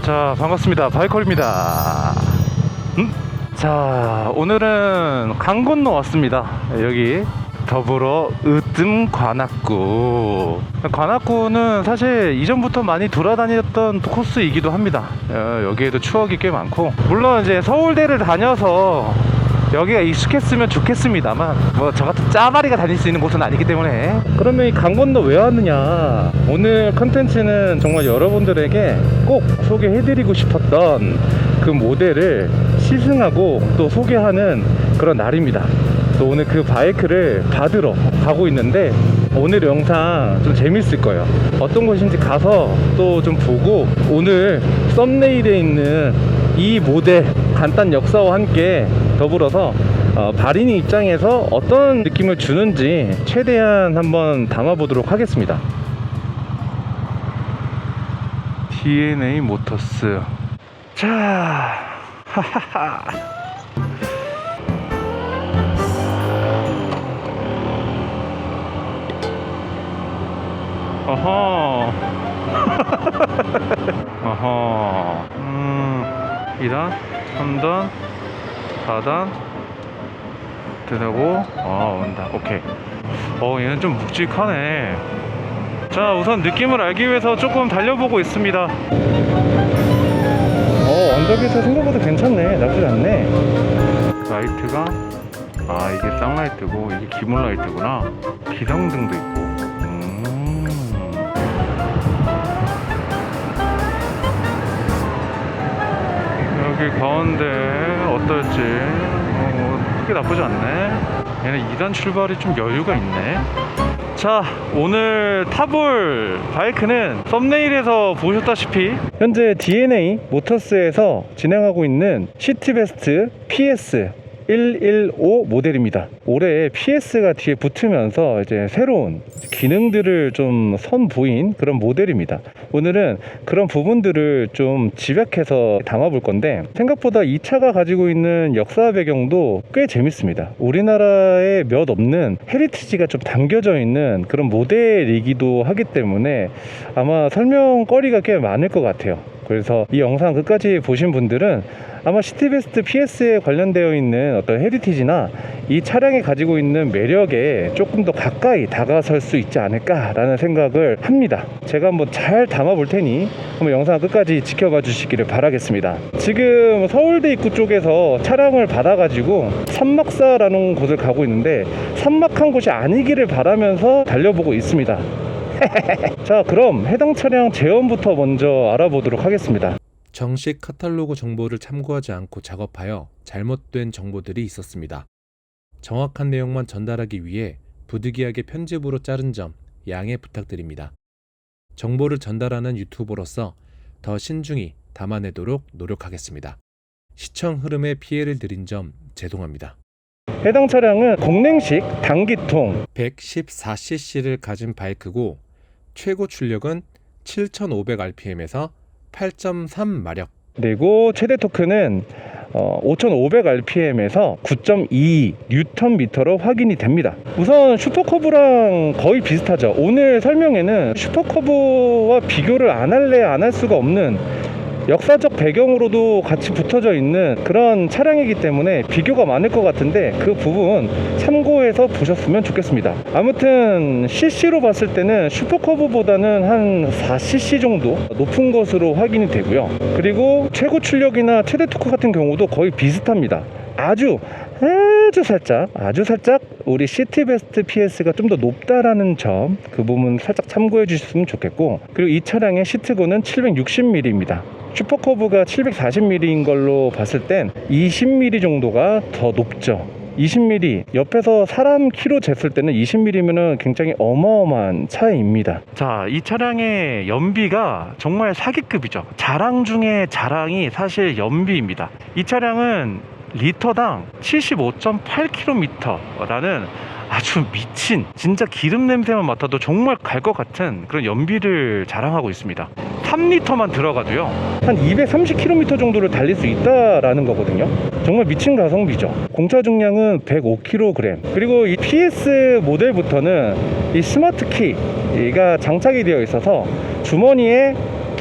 자, 반갑습니다. 바이컬입니다. 자, 오늘은 강 건너 왔습니다. 여기 더불어 으뜸 관악구. 관악구는 사실 이전부터 많이 돌아다녔던 코스이기도 합니다. 여기에도 추억이 꽤 많고, 물론 이제 서울대를 다녀서 여기가 익숙했으면 좋겠습니다만, 뭐 저같은 짜바리가 다닐 수 있는 곳은 아니기 때문에. 그러면 이 강 건너 왜 왔느냐, 오늘 컨텐츠는 정말 여러분들에게 꼭 소개해드리고 싶었던 그 모델을 시승하고 또 소개하는 그런 날입니다. 또 오늘 그 바이크를 받으러 가고 있는데, 오늘 영상 좀 재밌을 거예요. 어떤 곳인지 가서 또 좀 보고, 오늘 썸네일에 있는 이 모델 간단 역사와 함께 더불어서 발인이 입장에서 어떤 느낌을 주는지 최대한 한번 담아보도록 하겠습니다. DNA 모터스. 자, 하하하. 어허. 어허. 2단, 3단, 4단 되고, 온다. 오케이. 얘는 좀 묵직하네. 자, 우선 느낌을 알기 위해서 조금 달려보고 있습니다. 언덕에서 생각보다 괜찮네. 나쁘지 않네. 라이트가, 이게 쌍라이트고 이게 기본 라이트구나. 비상등도 있고. 여기 가운데 어떨지 크게 나쁘지 않네. 얘는 2단 출발이 좀 여유가 있네. 자, 오늘 타볼 바이크는 썸네일에서 보셨다시피 현재 DNA 모터스에서 진행하고 있는 시티베스트 PS 115 모델입니다. 올해 PS가 뒤에 붙으면서 이제 새로운 기능들을 좀 선보인 그런 모델입니다. 오늘은 그런 부분들을 좀 집약해서 담아볼 건데, 생각보다 이 차가 가지고 있는 역사 배경도 꽤 재밌습니다. 우리나라에 몇 없는 헤리티지가 좀 담겨져 있는 그런 모델이기도 하기 때문에 아마 설명거리가 꽤 많을 것 같아요. 그래서 이 영상 끝까지 보신 분들은 아마 시티베스트 PS에 관련되어 있는 어떤 헤리티지나 이 차량이 가지고 있는 매력에 조금 더 가까이 다가설 수 있지 않을까라는 생각을 합니다. 제가 한번 잘 담아 볼 테니 한번 영상 끝까지 지켜봐 주시기를 바라겠습니다. 지금 서울대 입구 쪽에서 차량을 받아가지고 산막사라는 곳을 가고 있는데, 산막한 곳이 아니기를 바라면서 달려보고 있습니다. 자, 그럼 해당 차량 제원부터 먼저 알아보도록 하겠습니다. 정식 카탈로그 정보를 참고하지 않고 작업하여 잘못된 정보들이 있었습니다. 정확한 내용만 전달하기 위해 부득이하게 편집으로 자른 점 양해 부탁드립니다. 정보를 전달하는 유튜버로서 더 신중히 담아내도록 노력하겠습니다. 시청 흐름에 피해를 드린 점 죄송합니다. 해당 차량은 공랭식 단기통 114cc를 가진 바이크고, 최고 출력은 7500rpm에서 8.3마력, 그리고 최대 토크는 5500rpm에서 9.2Nm로 확인이 됩니다. 우선 슈퍼커브랑 거의 비슷하죠. 오늘 설명에는 슈퍼커브와 비교를 안 할래 안 할 수가 없는 역사적 배경으로도 같이 붙어져 있는 그런 차량이기 때문에 비교가 많을 것 같은데, 그 부분 참고해서 보셨으면 좋겠습니다. 아무튼 CC로 봤을 때는 슈퍼커브보다는 한 4cc 정도 높은 것으로 확인이 되고요. 그리고 최고 출력이나 최대 토크 같은 경우도 거의 비슷합니다. 아주 살짝 우리 시티베스트 PS가 좀 더 높다라는 점, 그 부분 살짝 참고해 주셨으면 좋겠고, 그리고 이 차량의 시트고는 760mm입니다. 슈퍼커브가 740mm인 걸로 봤을 땐 20mm 정도가 더 높죠. 20mm, 옆에서 사람 키로 쟀을 때는 20mm면은 굉장히 어마어마한 차이입니다. 자, 이 차량의 연비가 정말 사기급이죠. 자랑 중에 자랑이 사실 연비입니다. 이 차량은 리터당 75.8km라는 아주 미친, 진짜 기름 냄새만 맡아도 정말 갈 것 같은 그런 연비를 자랑하고 있습니다. 3리터만 들어가도요 한 230km 정도를 달릴 수 있다라는 거거든요. 정말 미친 가성비죠. 공차 중량은 105kg. 그리고 이 PS 모델부터는 이 스마트 키가 장착이 되어 있어서 주머니에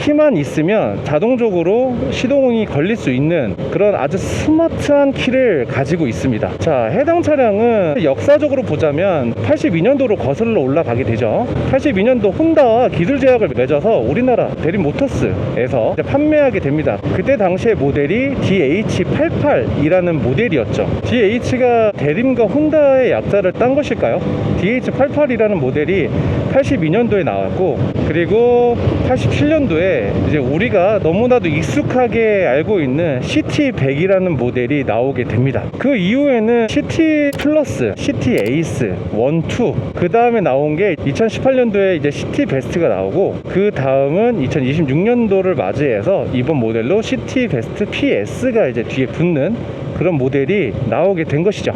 키만 있으면 자동적으로 시동이 걸릴 수 있는 그런 아주 스마트한 키를 가지고 있습니다. 자, 해당 차량은 역사적으로 보자면 82년도로 거슬러 올라가게 되죠. 82년도 혼다와 기술 제약을 맺어서 우리나라 대림 모터스에서 판매하게 됩니다. 그때 당시의 모델이 DH88이라는 모델이었죠. DH가 대림과 혼다의 약자를 딴 것일까요? DH88이라는 모델이 82년도에 나왔고, 그리고 87년도에 이제 우리가 너무나도 익숙하게 알고 있는 CT100이라는 모델이 나오게 됩니다. 그 이후에는 CT 플러스, CT 에이스 1, 2, 그 다음에 나온 게 2018년도에 이제 CT 베스트가 나오고, 그 다음은 2026년도를 맞이해서 이번 모델로 CT 베스트 PS가 이제 뒤에 붙는 그런 모델이 나오게 된 것이죠.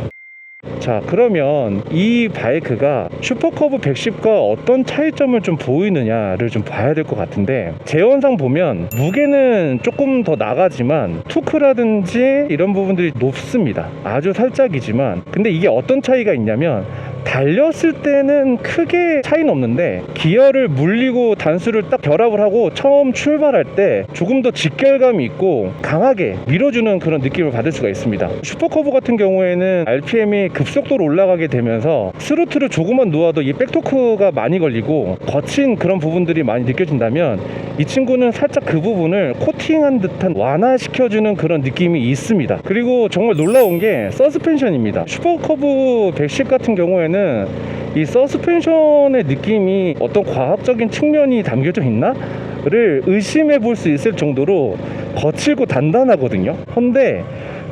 자, 그러면 이 바이크가 슈퍼커브 110과 어떤 차이점을 좀 보이느냐를 좀 봐야 될 것 같은데, 제원상 보면 무게는 조금 더 나가지만 토크라든지 이런 부분들이 높습니다. 아주 살짝이지만, 근데 이게 어떤 차이가 있냐면, 달렸을 때는 크게 차이는 없는데 기어를 물리고 단수를 딱 결합을 하고 처음 출발할 때 조금 더 직결감이 있고 강하게 밀어주는 그런 느낌을 받을 수가 있습니다. 슈퍼커브 같은 경우에는 RPM이 급속도로 올라가게 되면서 스로틀을 조금만 놓아도 이 백토크가 많이 걸리고 거친 그런 부분들이 많이 느껴진다면, 이 친구는 살짝 그 부분을 코팅한 듯한 완화시켜주는 그런 느낌이 있습니다. 그리고 정말 놀라운 게 서스펜션입니다. 슈퍼커브 110 같은 경우에는 이 서스펜션의 느낌이 어떤 과학적인 측면이 담겨져 있나? 를 의심해 볼 수 있을 정도로 거칠고 단단하거든요. 근데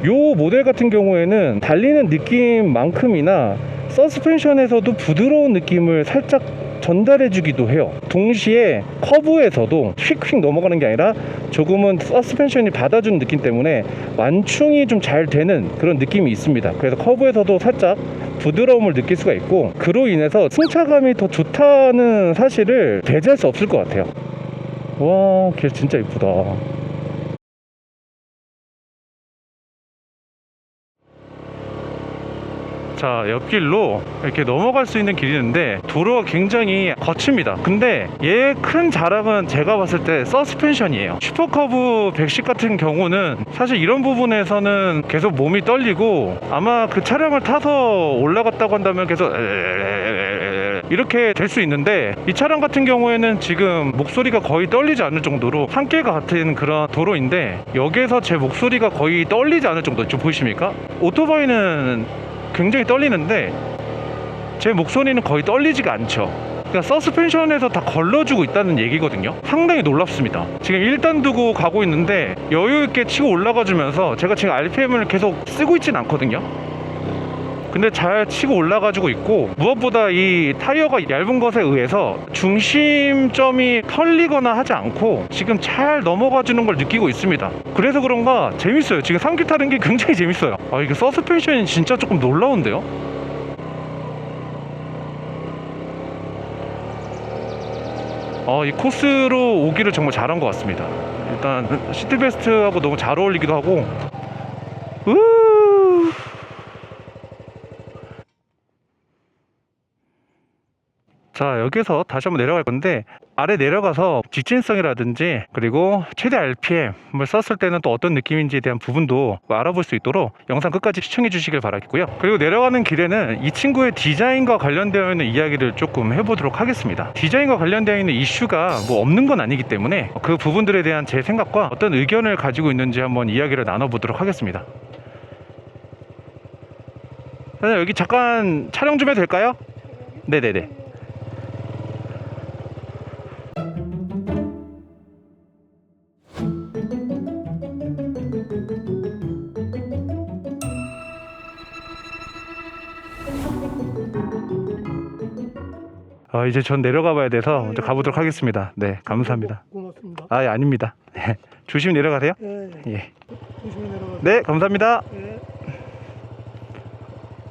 요 모델 같은 경우에는 달리는 느낌만큼이나 서스펜션에서도 부드러운 느낌을 살짝 전달해 주기도 해요. 동시에 커브에서도 휙휙 넘어가는 게 아니라 조금은 서스펜션이 받아주는 느낌 때문에 완충이 좀 잘 되는 그런 느낌이 있습니다. 그래서 커브에서도 살짝 부드러움을 느낄 수가 있고, 그로 인해서 승차감이 더 좋다는 사실을 배제할 수 없을 것 같아요. 와, 길 진짜 이쁘다. 자, 옆길로 이렇게 넘어갈 수 있는 길이 있는데 도로가 굉장히 거칩니다. 근데 얘의 큰 자랑은 제가 봤을 때 서스펜션이에요. 슈퍼커브 110 같은 경우는 사실 이런 부분에서는 계속 몸이 떨리고, 아마 그 차량을 타서 올라갔다고 한다면 계속 이렇게 될 수 있는데, 이 차량 같은 경우에는 지금 목소리가 거의 떨리지 않을 정도로 산길과 같은 그런 도로인데, 여기에서 제 목소리가 거의 떨리지 않을 정도. 좀 보이십니까? 오토바이는 굉장히 떨리는데 제 목소리는 거의 떨리지가 않죠. 그러니까 서스펜션에서 다 걸러주고 있다는 얘기거든요. 상당히 놀랍습니다. 지금 1단 두고 가고 있는데 여유있게 치고 올라가주면서, 제가 지금 RPM을 계속 쓰고 있진 않거든요. 근데 잘 치고 올라가지고 있고, 무엇보다 이 타이어가 얇은 것에 의해서 중심점이 털리거나 하지 않고 지금 잘 넘어가주는 걸 느끼고 있습니다. 그래서 그런가 재밌어요. 지금 산길 타는 게 굉장히 재밌어요. 아, 이게 서스펜션이 진짜 조금 놀라운데요. 이 코스로 오기를 정말 잘한 것 같습니다. 일단 시트베스트하고 너무 잘 어울리기도 하고. 자, 여기서 다시 한번 내려갈 건데, 아래 내려가서 직진성이라든지 그리고 최대 RPM을 썼을 때는 또 어떤 느낌인지에 대한 부분도 알아볼 수 있도록 영상 끝까지 시청해 주시길 바라겠고요. 그리고 내려가는 길에는 이 친구의 디자인과 관련되어 있는 이야기를 조금 해보도록 하겠습니다. 디자인과 관련되어 있는 이슈가 뭐 없는 건 아니기 때문에 그 부분들에 대한 제 생각과 어떤 의견을 가지고 있는지 한번 이야기를 나눠보도록 하겠습니다. 여기 잠깐 촬영 좀 해도 될까요? 네네네. 이제 전 내려가 봐야 돼서 먼저 가보도록 하겠습니다. 네, 감사합니다. 고맙습니다. 예, 아닙니다. 조심히 내려가세요. 네, 예. 조심히 내려가세요. 네, 감사합니다. 네.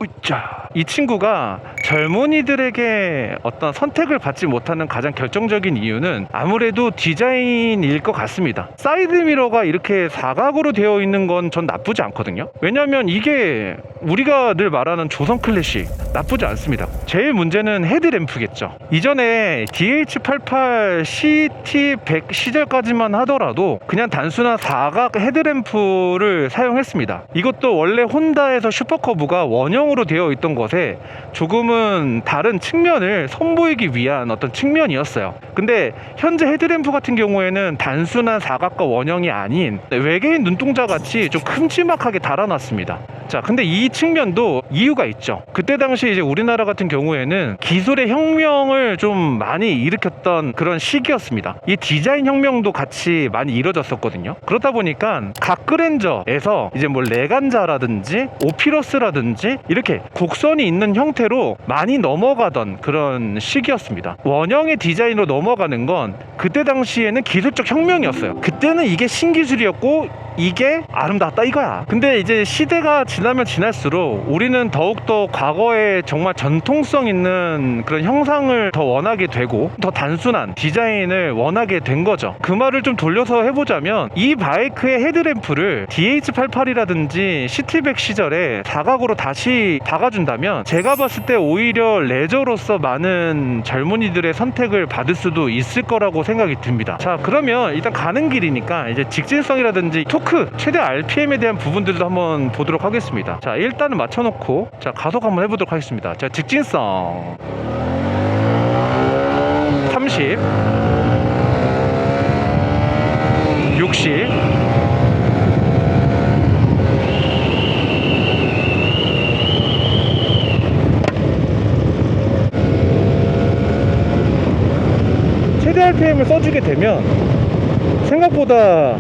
으쌰. 이 친구가 젊은이들에게 어떤 선택을 받지 못하는 가장 결정적인 이유는 아무래도 디자인일 것 같습니다. 사이드미러가 이렇게 사각으로 되어 있는 건 전 나쁘지 않거든요. 왜냐면 이게 우리가 늘 말하는 조선 클래식 나쁘지 않습니다. 제일 문제는 헤드램프겠죠. 이전에 DH88 CT100 시절까지만 하더라도 그냥 단순한 사각 헤드램프를 사용했습니다. 이것도 원래 혼다에서 슈퍼커브가 원형으로 되어 있던 것에 조금은 다른 측면을 선보이기 위한 어떤 측면이었어요. 근데 현재 헤드램프 같은 경우에는 단순한 사각과 원형이 아닌 외계인 눈동자 같이 좀 큼지막하게 달아놨습니다. 자, 근데 이 측면도 이유가 있죠. 그때 당시 이제 우리나라 같은 경우에는 기술의 혁명을 좀 많이 일으켰던 그런 시기였습니다. 이 디자인 혁명도 같이 많이 이뤄졌었거든요. 그러다 보니까 각 그랜저에서 이제 뭐 레간자라든지 오피러스라든지 이렇게 곡선이 있는 형태로 많이 넘어가던 그런 시기였습니다. 원형의 디자인으로 넘어가는 건 그때 당시에는 기술적 혁명이었어요. 그때는 이게 신기술이었고 이게 아름답다 이거야. 근데 이제 시대가 지나면 지날수록 우리는 더욱더 과거에 정말 전통성 있는 그런 형상을 더 원하게 되고 더 단순한 디자인을 원하게 된 거죠. 그 말을 좀 돌려서 해보자면 이 바이크의 헤드램프를 DH88이라든지 CT100 시절에 사각으로 다시 박아준다면 제가 봤을 때 오히려 레저로서 많은 젊은이들의 선택을 받을 수도 있을 거라고 생각이 듭니다. 자, 그러면 일단 가는 길이니까 이제 직진성이라든지 토크, 최대 RPM에 대한 부분들도 한번 보도록 하겠습니다. 자, 일단은 맞춰놓고 자, 가속 한번 해보도록 하겠습니다. 자, 직진성 30, 60, 최대 RPM을 써주게 되면 생각보다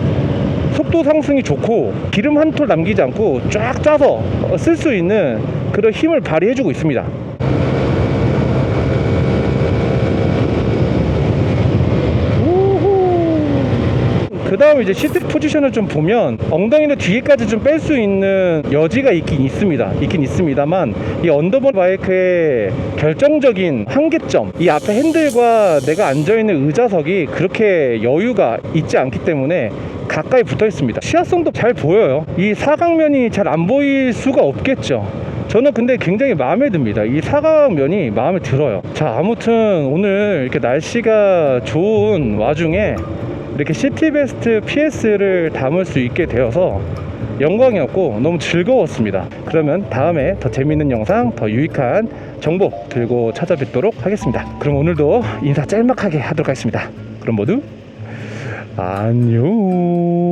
속도 상승이 좋고 기름 한 톨 남기지 않고 쫙 짜서 쓸 수 있는 그런 힘을 발휘해주고 있습니다. 그 다음에 이제 시트 포지션을 좀 보면 엉덩이를 뒤에까지 좀 뺄 수 있는 여지가 있긴 있습니다만 이 언더본 바이크의 결정적인 한계점, 이 앞에 핸들과 내가 앉아있는 의자석이 그렇게 여유가 있지 않기 때문에 가까이 붙어 있습니다. 시야성도 잘 보여요. 이 사각면이 잘 안 보일 수가 없겠죠. 저는 근데 굉장히 마음에 듭니다. 이 사각면이 마음에 들어요. 자, 아무튼 오늘 이렇게 날씨가 좋은 와중에 이렇게 시티베스트 PS를 담을 수 있게 되어서 영광이었고 너무 즐거웠습니다. 그러면 다음에 더 재밌는 영상, 더 유익한 정보 들고 찾아뵙도록 하겠습니다. 그럼 오늘도 인사 짤막하게 하도록 하겠습니다. 그럼 모두 안녕.